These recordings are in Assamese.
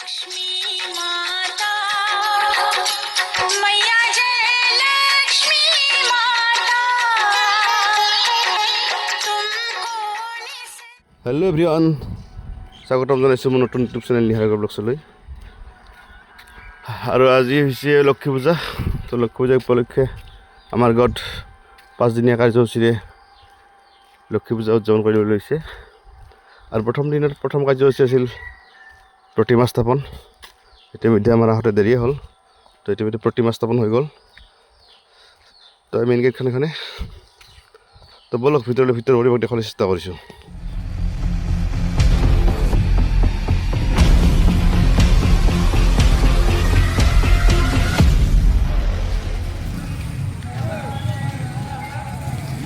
लक्ष्मी माता मैया जय लक्ष्मी माता तुमको हेलो एभ्रिवान स्वागतम जनाइছোঁ মোৰ নতুন ইউটিউব চেনেল নিহাৰিকা ব্লগছলৈ আৰু আজি হৈছে লক্ষ্মী পূজা তো লক্ষ্মী পূজা উপলক্ষে আমাৰ গাঁৱত 5 দিনীয়া কাৰ্যসূচীৰে লক্ষ্মী পূজা উদযাপন কৰিবলৈ লৈছে আৰু প্ৰথম দিনৰ প্ৰথম কাৰ্যসূচী আছিল প্ৰতিমা স্থাপন ইতিমধ্যে আমাৰ আহোঁতে দেৰি হ'ল তো ইতিমধ্যে প্ৰতিমা স্থাপন হৈ গ'ল তো মেইন গেটখন এখানে তো বলক ভিতৰলৈ পৰিৱেশ দেখাবলৈ চেষ্টা কৰিছোঁ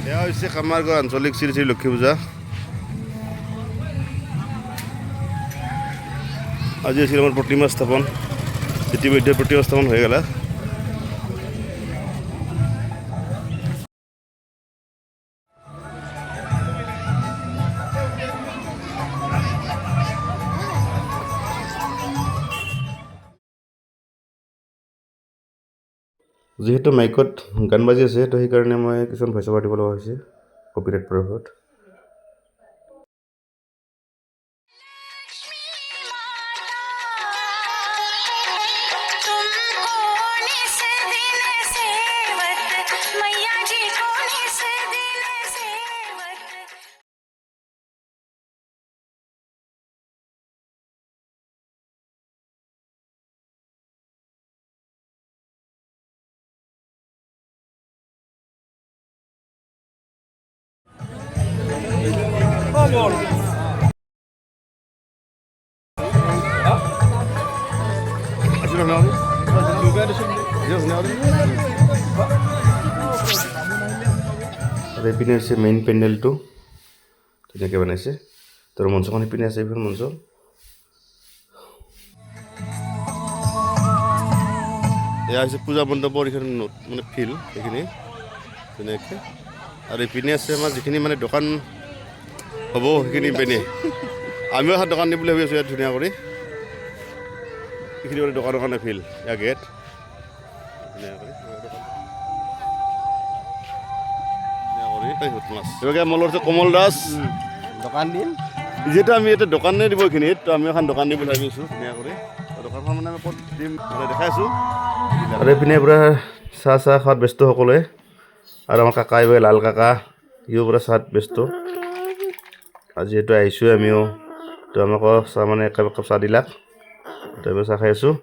এয়া হৈছে কামাৰগড় আঞ্চলিক শ্ৰী শ্ৰী লক্ষ্মী পূজা আজি আছিল আমাৰ প্ৰতিমা স্থাপন ইতিমধ্যে প্ৰতিমা স্থাপন হৈ গ'ল যেহেতু মাইকত গান বাজি আছে তো সেইকাৰণে মই কিছুমান ভইচ অভাৰ দিব লগা হৈছে কপিৰাইট প্ৰভাৱত এইপিনে হৈছে মেইন পেণ্ডেলটো ধুনীয়াকৈ বনাইছে তাৰ মঞ্চখন সেইপিনে আছে এইখন মঞ্চ এয়া হৈছে পূজা মণ্ডপৰ এইখন মানে ফিল্ড এইখিনি ধুনীয়াকৈ আৰু এইপিনে আছে আমাৰ যিখিনি মানে দোকান হ'ব সেইখিনি পিনে আমিও এখন দোকান দিম বুলি ভাবি আছোঁ ইয়াত ধুনীয়া কৰি এইখিনি মানে দোকানৰ কাৰণে ফিল্ড এয়া গেট ধুনীয়া কৰি মলৰ কমল দাস দোকান দিম যিহেতু আমি এতিয়া দোকানে দিব এইখিনিত তো আমি এখন দোকান দিম বুলি ভাবি আছোঁ ধুনীয়া কৰি দোকানখন মানে আমি ক'ত দিম দেখাই আছোঁ আৰু এইপিনে পূৰা চাহ খোৱাত ব্যস্ত সকলোৱে আৰু আমাৰ কাকা এইবাৰ লাল কাকা ইও পূৰা চাহত ব্যস্ত আৰু যিহেতু আহিছোঁ আমিও তো আমাকো চাহ মানে একাপ চাহ দিলাক তো এইবাৰ চাহ খাই আছোঁ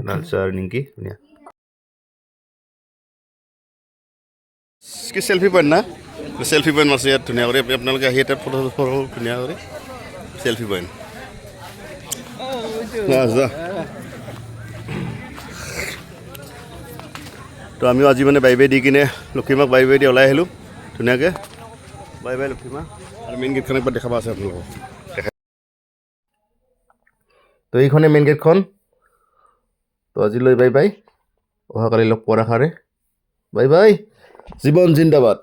লাল চাহ আৰু নিমকি ধুনীয়া কি সেলফি পইণ্ট না সেলফি পইণ্ট মাছে ইয়াত ধুনীয়া কৰি আপোনালোকে আহি এটা ফটো ধুনীয়া কৰি সেলফি পইণ্ট তো আমিও আজি মানে বাই দি কিনে লক্ষ্মীমাক বাই দি ওলাই আহিলোঁ ধুনীয়াকৈ বাই লক্ষ্মীমা আৰু মেইন গেটখন একবাৰ দেখাব আছে আপোনালোকক তো এইখনে মেইন গেটখন তো আজিলৈ বাই অহাকালি লগ পোৱাৰ আশাৰে বাই জীৱন জিন্দাবাদ